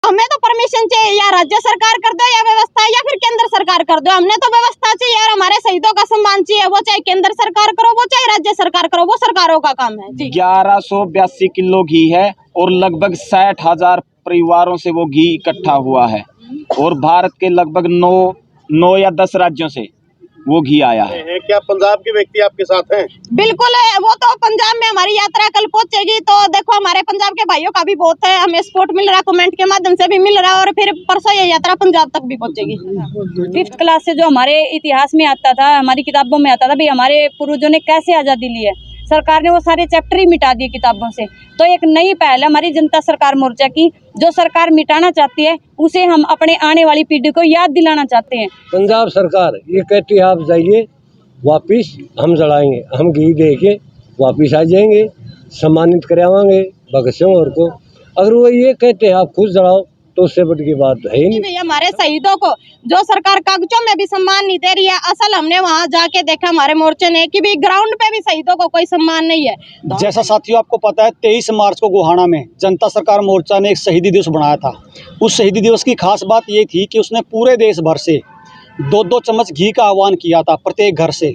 हमें तो परमिशन चाहिए, या राज्य सरकार कर दो या व्यवस्था, या फिर केंद्र सरकार कर दो। हमने तो व्यवस्था चाहिए यार, हमारे शहीदों का सम्मान चाहिए, वो चाहे केंद्र सरकार करो, वो चाहे राज्य सरकार करो, वो सरकारों का काम है जी। 1182 किलो घी है और लगभग 60,000 परिवारों से वो घी इकट्ठा हुआ है और भारत के लगभग 9 या 10 राज्यों से वो घी आया है। क्या पंजाब के व्यक्ति आपके साथ हैं? बिल्कुल है, वो तो पंजाब में हमारी यात्रा कल पहुंचेगी, तो देखो हमारे पंजाब के भाइयों का भी बहुत है, हमें सपोर्ट मिल रहा है, कमेंट के माध्यम से भी मिल रहा है, और फिर परसों ये यात्रा पंजाब तक भी पहुंचेगी। 5th क्लास से जो हमारे इतिहास में आता था, हमारी किताबों में आता था भाई हमारे पूर्वजों ने कैसे आज़ादी ली है, सरकार ने वो सारे चैप्टर ही मिटा दिए किताबों से। तो एक नई पहल है हमारी जनता सरकार मोर्चा की, जो सरकार मिटाना चाहती है उसे हम अपने आने वाली पीढ़ी को याद दिलाना चाहते हैं। पंजाब सरकार ये कहती है आप जाइए, वापिस हम जलाएंगे, हम घी दे के वापिस आ जाएंगे, सम्मानित करावाएंगे भगत सिंह और को। अगर वो ये कहते हैं आप खुद जलाओ तो उससे बड़ी की बात है ही नहीं। भैया हमारे शहीदों को जो सरकार कागजों में भी सम्मान नहीं दे रही है, असल हमने वहाँ जाके देखा हमारे मोर्चे ने कि भी ग्राउंड पे भी शहीदों को कोई सम्मान नहीं है। जैसा साथियों आपको पता है 23 मार्च को गोहाना में जनता सरकार मोर्चा ने एक शहीदी दिवस बनाया था। उस शहीदी दिवस की खास बात ये थी कि उसने पूरे देश भर से 2-2 चम्मच घी का आह्वान किया था प्रत्येक घर से,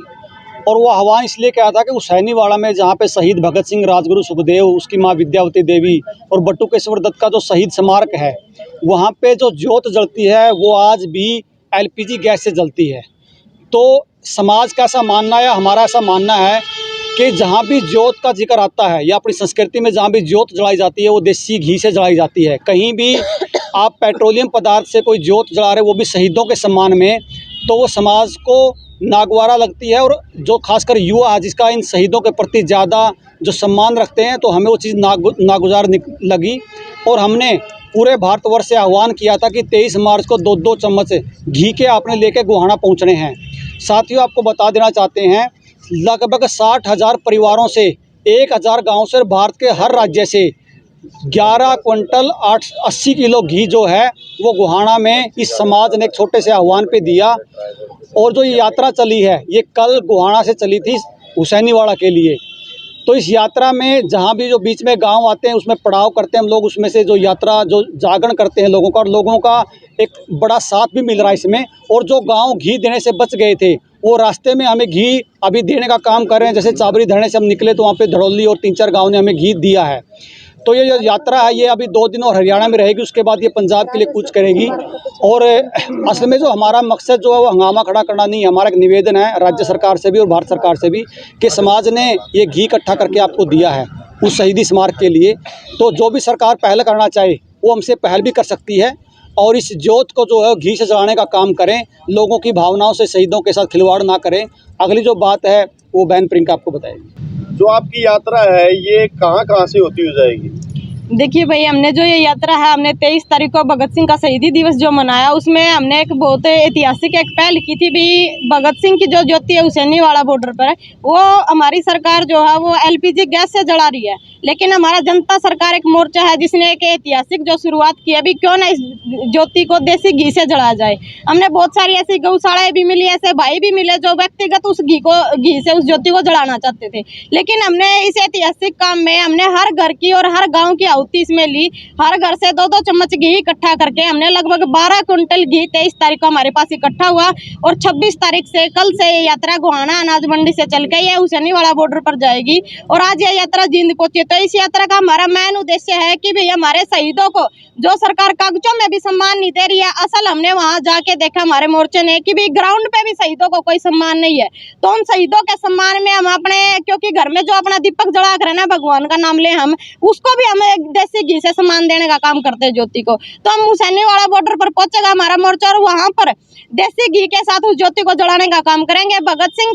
और वो आह्वान इसलिए किया था कि हुसैनीवाड़ा में जहाँ पे शहीद भगत सिंह, राजगुरु सुखदेव, उसकी माँ विद्यावती देवी और बटुकेश्वर दत्त का जो शहीद स्मारक है, वहाँ पे जो ज्योत जलती है वो आज भी LPG गैस से जलती है। तो समाज का ऐसा मानना है, हमारा ऐसा मानना है कि जहाँ भी ज्योत का जिक्र आता है या अपनी संस्कृति में जहाँ भी ज्योत जलाई जाती है वो देसी घी से जलाई जाती है। कहीं भी आप पेट्रोलियम पदार्थ से कोई ज्योत जला रहे, वो भी शहीदों के सम्मान में, तो वो समाज को नागवारा लगती है। और जो खासकर युवा है जिसका इन शहीदों के प्रति ज़्यादा जो सम्मान रखते हैं, तो हमें वो चीज़ नागुजार लगी और हमने पूरे भारतवर्ष से आह्वान किया था कि 23 मार्च को 2-2 चम्मच घी के आपने लेके गोहाना पहुंचने हैं। साथियों आपको बता देना चाहते हैं लगभग 60,000 परिवारों से 1,000 गाँव से भारत के हर राज्य से 11 क्विंटल 80 किलो घी जो है वो गोहाना में इस समाज ने एक छोटे से आह्वान पे दिया। और जो ये यात्रा चली है ये कल गोहाना से चली थी हुसैनीवाड़ा के लिए। तो इस यात्रा में जहाँ भी जो बीच में गांव आते हैं उसमें पड़ाव करते हैं हम लोग, उसमें से जो यात्रा जो जागरण करते हैं लोगों का, और लोगों का एक बड़ा साथ भी मिल रहा है इसमें। और जो गांव घी देने से बच गए थे वो रास्ते में हमें घी अभी देने का काम कर रहे हैं। जैसे चाबरी धरने से हम निकले तो वहाँ पे धड़ौली और 3-4 गाँव ने हमें घी दिया है। तो ये जो यात्रा है ये अभी 2 दिन और हरियाणा में रहेगी, उसके बाद ये पंजाब के लिए कूच करेगी। और असल में जो हमारा मकसद जो है वो हंगामा खड़ा करना नहीं है। हमारा एक निवेदन है राज्य सरकार से भी और भारत सरकार से भी कि समाज ने ये घी इकट्ठा करके आपको दिया है उस शहीदी स्मारक के लिए, तो जो भी सरकार पहल करना चाहे वो हमसे पहल भी कर सकती है और इस ज्योत को जो है घी से जलाने का काम करें, लोगों की भावनाओं से शहीदों के साथ खिलवाड़ ना करें। अगली जो बात है वो बहन प्रियंका आपको बताएगी। जो आपकी यात्रा है ये कहाँ से होती हो जाएगी? देखिए भाई, हमने जो ये यात्रा है हमने 23 तारीख को भगत सिंह का शहीदी दिवस जो मनाया, उसमें हमने एक बहुत ऐतिहासिक एक पहल की थी भी। भगत सिंह की जो ज्योति है हुसैनीवाड़ा बॉर्डर पर है, वो हमारी सरकार जो है वो LPG गैस से जला रही है, लेकिन हमारा जनता सरकार एक मोर्चा है जिसने एक ऐतिहासिक जो शुरुआत की है भी, क्यों ना इस ज्योति को देसी घी से जलाया जाए। हमने बहुत सारी ऐसी गौशालाएं भी मिली, ऐसे भाई भी मिले जो व्यक्तिगत उस घी से उस ज्योति को जलाना चाहते थे, लेकिन हमने इस ऐतिहासिक काम में हमने हर घर की और हर गाँव की इसमें ली। हर घर से 2-2 चम्मच घी इकट्ठा करके हमने लगभग 12 क्विंटल घी 23 तारीख को हमारे पास इकट्ठा हुआ। और 26 तारीख से कल से ये यात्रा गोहाना अनाज मंडी से चल के ये हुसैनीवाड़ा बॉर्डर पर जाएगी और आज ये यात्रा जींद पहुंची। तो इस यात्रा का हमारा मेन उद्देश्य है कि भाई हमारे शहीदों को जो सरकार कागजों में भी सम्मान नहीं दे रही है, असल हमने वहां जाके देखा हमारे मोर्चे ने कि भी ग्राउंड पे भी शहीदों को कोई सम्मान नहीं है। तो उन शहीदों के सम्मान में हम अपने, क्योंकि घर में जो अपना दीपक जला कर ना भगवान का नाम ले, हम उसको भी हम देसी घी से सम्मान देने का काम करते हैं ज्योति को। तो हम हुसैनीवाड़ा बॉर्डर पर पहुंचेगा हमारा मोर्चा और वहां पर देसी घी के साथ उस ज्योति को जलाने का काम करेंगे। भगत सिंह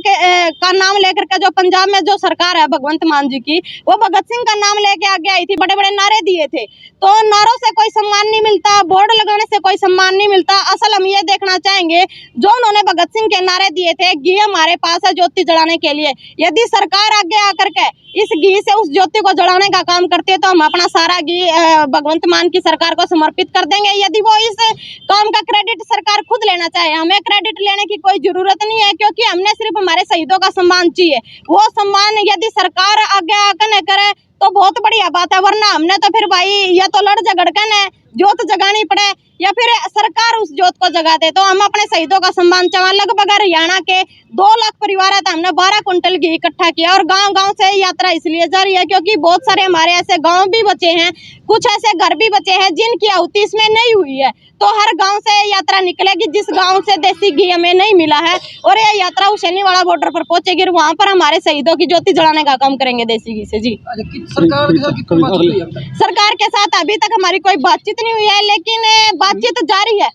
का नाम लेकर के जो पंजाब में जो सरकार है भगवंत मान जी की, वो भगत सिंह का नाम लेके आगे आई थी, बड़े बड़े नारे दिए थे। तो नारों से कोई सम्मान नहीं मिलता, बोर्ड लगाने से कोई सम्मान नहीं मिलता। असल हम ये देखना चाहेंगे जो उन्होंने भगत सिंह के नारे दिए थे, घी हमारे पास है ज्योति जलाने के लिए, यदि सरकार आगे आकर के इस घी से उस ज्योति को जलाने का काम करती है तो हम अपना सारा घी भगवंत मान की सरकार को समर्पित कर देंगे। यदि वो इस काम का क्रेडिट सरकार खुद लेना चाहे, हमें क्रेडिट लेने की कोई जरूरत नहीं है, क्योंकि हमने सिर्फ हमारे शहीदों का सम्मान चाहिए। वो सम्मान यदि सरकार आगे आकर न करे तो बहुत बढ़िया बात है, वरना हमने तो फिर भाई या तो लड़ झगड़ कर है जोत जगानी पड़े या फिर सरकार उस जोत को जगा दे। तो हम अपने शहीदों का सम्मान चाहें। लगभग हरियाणा के 2 लाख परिवार है तो हमने 12 कुंटल घी इकट्ठा किया और गांव-गांव से यात्रा इसलिए जारी है क्योंकि बहुत सारे हमारे ऐसे गांव भी बचे हैं, कुछ ऐसे घर भी बचे हैं जिनकी आहुति इसमें नहीं हुई है। तो हर गांव से यात्रा निकलेगी जिस गांव से देसी घी हमें नहीं मिला है और यह यात्रा हुसैनीवाला बॉर्डर पर पहुंचेगी और वहां पर हमारे शहीदों की ज्योति जलाने का काम करेंगे देसी घी से। जी, सरकार के साथ अभी तक हमारी कोई बातचीत नहीं हुई है, लेकिन बातचीत जारी है।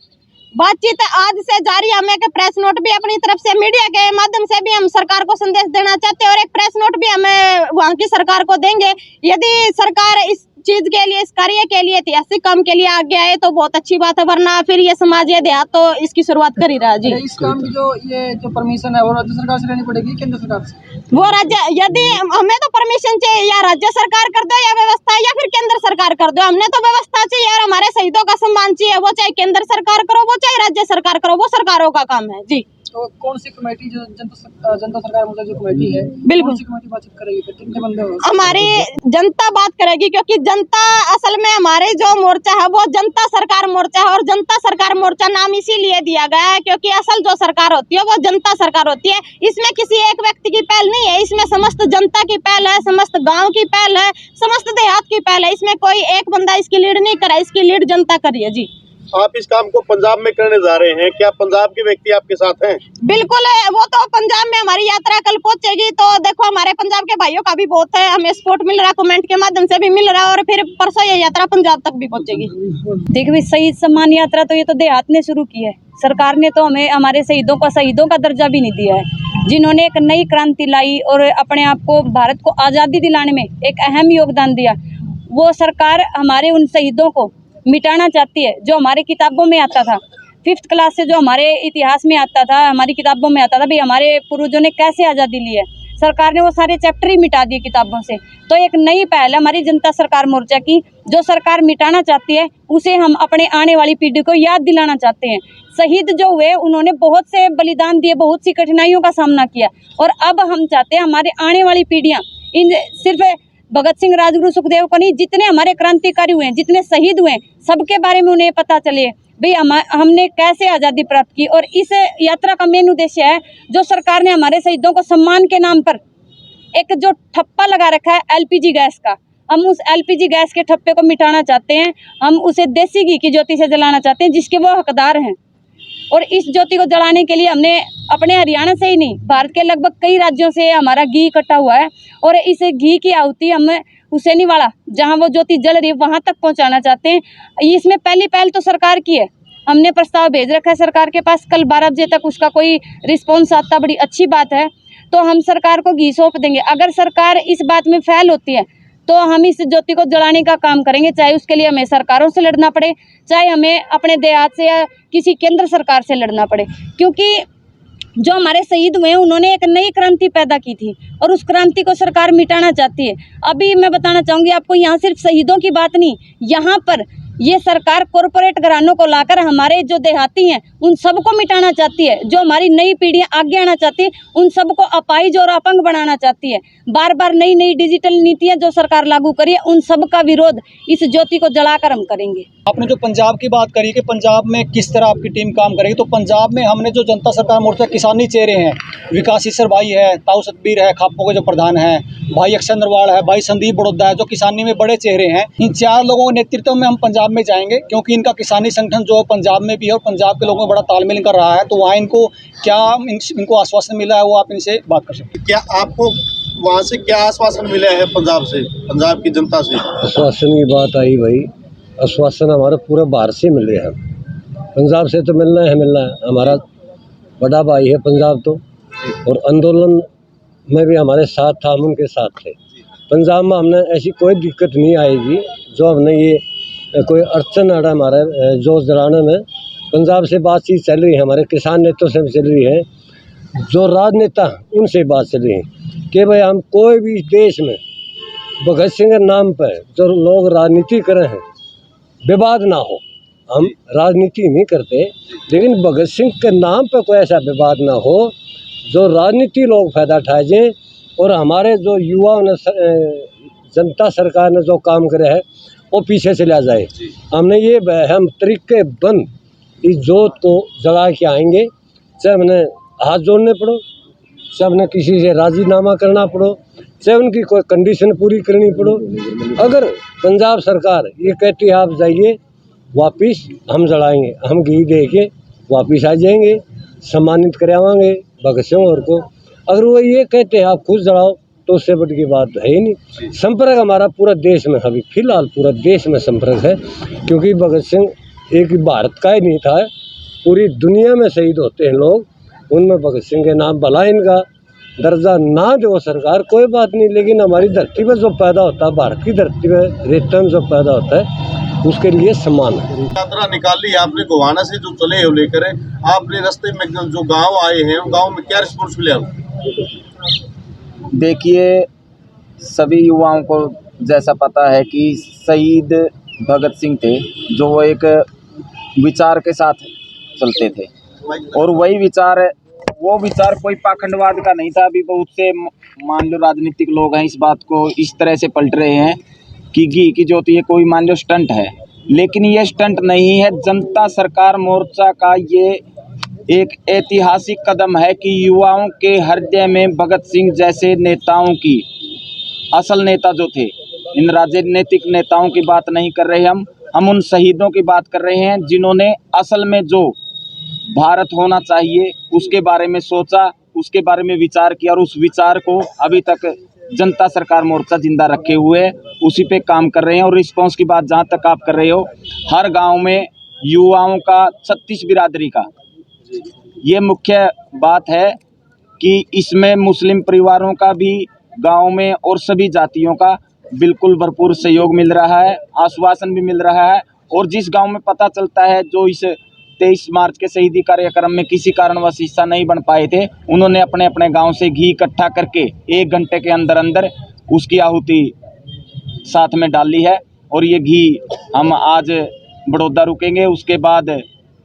बातचीत आज से जारी। हमें एक प्रेस नोट भी अपनी तरफ से मीडिया के माध्यम से भी हम सरकार को संदेश देना चाहते हैं और एक प्रेस नोट भी हमें वहाँ की सरकार को देंगे। यदि सरकार इस चीज के लिए, इस कार्य के लिए, ऐतिहासिक काम के लिए आगे आए तो बहुत अच्छी बात है, वरना फिर ये समाज, ये देहात तो इसकी शुरुआत कर ही रहा है। जी, इस काम की जो परमिशन है वो राज्य सरकार से लेनी पड़ेगी, केंद्र सरकार से? वो राज्य, यदि हमें तो परमिशन चाहिए या राज्य सरकार कर दो या व्यवस्था या फिर केंद्र सरकार कर दो। हमने तो व्यवस्था चाहिए और हमारे शहीदों का सम्मान चाहिए, वो चाहे केंद्र सरकार करो, वो चाहे राज्य सरकार करो, वो सरकारों का काम है। जी, तो कौन सी कमेटी जो जनता सरकार मतलब जो कमेटी है, बिल्कुल, कौन सी कमेटी बातचीत करेगी? फिर कितने बंदे होंगे? हमारी जनता बात करेगी क्योंकि जनता असल में हमारे जो मोर्चा है वो जनता सरकार मोर्चा है और जनता सरकार मोर्चा नाम इसीलिए दिया गया है क्योंकि असल जो सरकार होती है वो जनता सरकार होती है। इसमें किसी एक व्यक्ति की पहल नहीं है, इसमें समस्त जनता की पहल है, समस्त गाँव की पहल है, समस्त देहात की पहल है। इसमें कोई एक बंदा इसकी लीड नहीं करा, इसकी लीड जनता करी है। जी, आप इस काम को पंजाब में करने जा रहे हैं, क्या पंजाब के व्यक्ति आपके साथ हैं? बिल्कुल है, वो तो पंजाब में हमारी यात्रा कल पहुंचेगी तो देखो हमारे पंजाब के भाइयों का भी बहुत है, हमें सपोर्ट मिल रहा है, कमेंट के माध्यम से भी मिल रहा है और फिर परसों ये यात्रा पंजाब तक भी पहुंचेगी। देखिए भाई, शहीद सम्मान यात्रा तो ये तो देहात ने शुरू की है। सरकार ने तो हमें हमारे शहीदों का दर्जा भी नहीं दिया है, जिन्होंने एक नई क्रांति लाई और अपने आप को, भारत को आज़ादी दिलाने में एक अहम योगदान दिया। वो सरकार हमारे उन शहीदों को मिटाना चाहती है जो हमारे किताबों में आता था। 5th क्लास से जो हमारे इतिहास में आता था, हमारी किताबों में आता था भाई हमारे पूर्वजों ने कैसे आज़ादी ली है। सरकार ने वो सारे चैप्टर ही मिटा दिए किताबों से। तो एक नई पहल है हमारी जनता सरकार मोर्चा की, जो सरकार मिटाना चाहती है उसे हम अपने आने वाली पीढ़ी को याद दिलाना चाहते हैं। शहीद जो हुए उन्होंने बहुत से बलिदान दिए, बहुत सी कठिनाइयों का सामना किया और अब हम चाहते हैं हमारे आने वाली पीढ़ियाँ इन सिर्फ भगत सिंह, राजगुरु, सुखदेव को नहीं, जितने हमारे क्रांतिकारी हुए हैं, जितने शहीद हुए हैं, सबके बारे में उन्हें पता चले भाई हमने कैसे आज़ादी प्राप्त की। और इस यात्रा का मेन उद्देश्य है जो सरकार ने हमारे शहीदों को सम्मान के नाम पर एक जो ठप्पा लगा रखा है LPG गैस का, हम उस LPG गैस के ठप्पे को मिटाना चाहते हैं। हम उसे देसी घी की ज्योति से जलाना चाहते हैं जिसके वो हकदार हैं। और इस ज्योति को जलाने के लिए हमने अपने हरियाणा से ही नहीं, भारत के लगभग कई राज्यों से हमारा घी इकट्ठा हुआ है और इस घी की आहुति हम हुसैनीवाला, जहां वो ज्योति जल रही है, वहां तक पहुंचाना चाहते हैं। इसमें पहली पहल तो सरकार की है, हमने प्रस्ताव भेज रखा है सरकार के पास। कल 12 बजे तक उसका कोई रिस्पॉन्स आता, बड़ी अच्छी बात है। तो हम सरकार को घी सौंप देंगे। अगर सरकार इस बात में फेल होती है तो हम इस ज्योति को जलाने का काम करेंगे, चाहे उसके लिए हमें सरकारों से लड़ना पड़े, चाहे हमें अपने देहात से या किसी केंद्र सरकार से लड़ना पड़े। क्योंकि जो हमारे शहीद हुए हैं उन्होंने एक नई क्रांति पैदा की थी और उस क्रांति को सरकार मिटाना चाहती है। अभी मैं बताना चाहूँगी आपको, यहाँ सिर्फ शहीदों की बात नहीं, यहाँ पर ये सरकार कॉरपोरेट घरानों को लाकर हमारे जो देहाती हैं उन सबको मिटाना चाहती है। जो हमारी नई पीढ़ियाँ आगे आना चाहती है उन सबको अपाहिज और अपंग बनाना चाहती है। बार बार नई नई डिजिटल नीतियाँ जो सरकार लागू करी है उन सब का विरोध इस ज्योति को जलाकर हम करेंगे। आपने जो पंजाब की बात करी कि पंजाब में किस तरह आपकी टीम काम करेगी, तो पंजाब में हमने जो जनता सरकार मोर्चा किसानी चेहरे हैं, विकास ईसर भाई है, ताऊ सतबीर है, खापों के जो प्रधान हैं, भाई अक्षय नरवाल है, भाई संदीप बड़ौदा है, जो किसानी में बड़े चेहरे हैं। इन 4 लोगों के नेतृत्व में हम पंजाब में जाएंगे क्योंकि इनका किसानी संगठन जो पंजाब में भी है और पंजाब के लोगों में बड़ा तालमेल कर रहा है। तो वहाँ इनको आश्वासन मिला है, वो आप इनसे बात कर सकते हैं। क्या आपको वहाँ से क्या आश्वासन मिला है पंजाब से, पंजाब की जनता से? आश्वासन की बात आई भाई, आश्वासन हमारा पूरा बाहर से मिल रहा है, पंजाब से तो मिलना है। हमारा बड़ा भाई है पंजाब तो, और आंदोलन में भी हमारे साथ था, हम उनके साथ थे। पंजाब में हमने ऐसी कोई दिक्कत नहीं आएगी जो हमने ये कोई अड़चन आ रहा हमारे जोश जलाने में। पंजाब से बातचीत चल रही है, हमारे किसान नेताओं से भी चल रही है, जो राजनेता उनसे बात चल रही है कि भाई हम कोई भी देश में भगत सिंह के नाम पर जो लोग राजनीति करे हैं, विवाद ना हो। हम राजनीति नहीं करते, लेकिन भगत सिंह के नाम पर कोई ऐसा विवाद ना हो जो राजनीति लोग फ़ायदा उठाए जाएँ और हमारे जो युवाओं ने जनता सरकार ने जो काम करे है वो पीछे से ले जाए। हमने ये हम तरीके बंद इस जोत को जगा के आएंगे, चाहे हमने हाथ जोड़ने पड़ो, चाहे हमने किसी से राजीनामा करना पड़ो, चाहे उनकी कोई कंडीशन पूरी करनी पड़ो। अगर पंजाब सरकार ये कहती है आप जाइए वापिस हम जलाएंगे, हम घी दे के वापिस आ जाएंगे, सम्मानित करावाएंगे भगत सिंह और को। अगर वो ये कहते हैं आप खुद जलाओ तो उससे बड़ी की बात है ही नहीं। संपर्क हमारा पूरा देश में, अभी फिलहाल पूरा देश में संपर्क है, क्योंकि भगत सिंह एक भारत का ही नहीं था, पूरी दुनिया में शहीद होते हैं लोग, उनमें भगत सिंह के नाम भला इनका दर्जा ना दो सरकार कोई बात नहीं, लेकिन हमारी धरती पर जो पैदा होता है, भारत की धरती में रेत में जो पैदा होता है उसके लिए सम्मान है। यात्रा निकाली आपने गोहाना से जो चले हो लेकर, आपने रास्ते में जो गांव आए हैं गांव में क्या रिस्पॉन्स मिला? देखिए, सभी युवाओं को जैसा पता है कि शहीद भगत सिंह थे, जो वो एक विचार के साथ चलते थे, और वो विचार कोई पाखंडवाद का नहीं था। अभी बहुत से मान लो राजनीतिक लोग हैं इस बात को इस तरह से पलट रहे हैं कि घी की ज्योति ये कोई मान लो स्टंट है, लेकिन ये स्टंट नहीं है। जनता सरकार मोर्चा का ये एक ऐतिहासिक कदम है कि युवाओं के हृदय में भगत सिंह जैसे नेताओं की, असल नेता जो थे, इन राजनीतिक नेताओं की बात नहीं कर रहे हम उन शहीदों की बात कर रहे हैं जिन्होंने असल में जो भारत होना चाहिए उसके बारे में सोचा, उसके बारे में विचार किया, और उस विचार को अभी तक जनता सरकार मोर्चा जिंदा रखे हुए उसी पे काम कर रहे हैं। और रिस्पांस की बात जहाँ तक आप कर रहे हो, हर गांव में युवाओं का 36 बिरादरी का ये मुख्य बात है कि इसमें मुस्लिम परिवारों का भी गांव में और सभी जातियों का बिल्कुल भरपूर सहयोग मिल रहा है, आश्वासन भी मिल रहा है। और जिस गांव में पता चलता है जो इस 23 मार्च के शहीदी कार्यक्रम में किसी कारणवश हिस्सा नहीं बन पाए थे, उन्होंने अपने अपने गांव से घी इकट्ठा करके 1 घंटे के अंदर अंदर उसकी आहुति साथ में डाली है। और ये घी हम आज बड़ौदा रुकेंगे, उसके बाद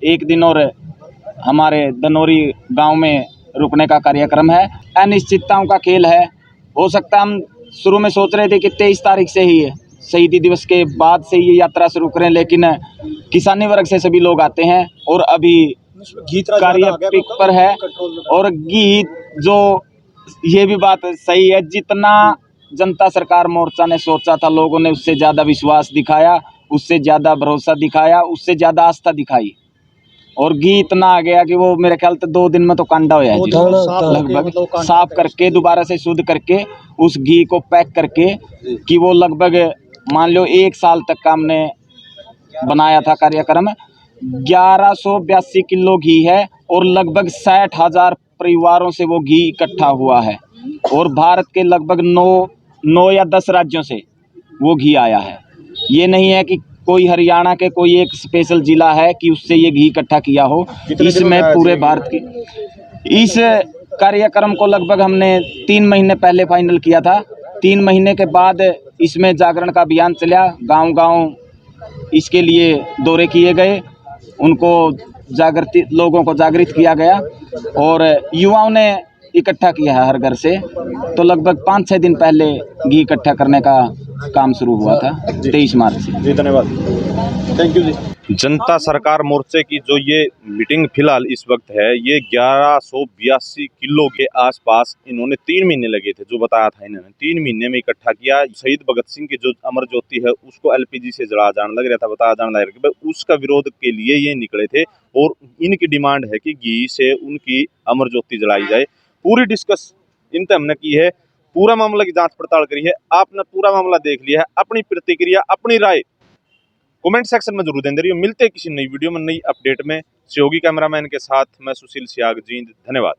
एक दिन और हमारे दनौरी गांव में रुकने का कार्यक्रम है। अनिश्चितताओं का खेल है, हो सकता हम शुरू में सोच रहे थे कि 23 तारीख से ही है, शहीदी दिवस के बाद से ये यात्रा शुरू करें, लेकिन किसानी वर्ग से सभी लोग आते हैं और अभी कार्य पिक पर है। और घी जो, ये भी बात सही है, जितना जनता सरकार मोर्चा ने सोचा था लोगों ने उससे ज़्यादा विश्वास दिखाया, उससे ज़्यादा भरोसा दिखाया, उससे ज़्यादा आस्था दिखाई, और घी इतना आ गया कि वो मेरे ख्याल से 2 दिन में तो कांडा होया है जी, लगभग साफ करके दोबारा से शुद्ध करके उस घी को पैक करके कि वो लगभग मान लो 1 साल तक का हमने बनाया था कार्यक्रम। 1182 किलो घी है और लगभग 60,000 परिवारों से वो घी इकट्ठा हुआ है, और भारत के लगभग 9 या 10 राज्यों से वो घी आया है। ये नहीं है कि कोई हरियाणा के कोई एक स्पेशल जिला है कि उससे ये घी इकट्ठा किया हो, इसमें पूरे भारत की। इस कार्यक्रम को लगभग हमने 3 महीने पहले फाइनल किया था। 3 महीने के बाद इसमें जागरण का अभियान चला, गांव-गांव इसके लिए दौरे किए गए, उनको लोगों को जागृत किया गया और युवाओं ने इकट्ठा किया है हर घर से। तो लगभग 5-6 दिन पहले घी इकट्ठा करने का काम शुरू हुआ था 23 मार्च से। जी धन्यवाद, थैंक यू जी। जनता सरकार मोर्चे की जो ये मीटिंग फिलहाल इस वक्त है, ये 1182 किलो के आसपास इन्होंने 3 महीने लगे थे, जो बताया था इन्होंने 3 महीने में इकट्ठा किया। शहीद भगत सिंह की जो अमर ज्योति है उसको एलपीजी से जला जाने लग रहा था, बताया जाने लग रहा था, उसका विरोध के लिए ये निकले थे और इनकी डिमांड है कि घी से उनकी अमर ज्योति जलाई जाए। पूरी डिस्कस इनसे हमने की है, पूरा मामला की जांच पड़ताल करी है, आपने पूरा मामला देख लिया है। अपनी प्रतिक्रिया, अपनी राय कमेंट सेक्शन में जरूर दें। मिलते हैं किसी नई वीडियो में, नई अपडेट में। सहयोगी कैमरामैन के साथ मैं सुशील सियाग जींद, धन्यवाद।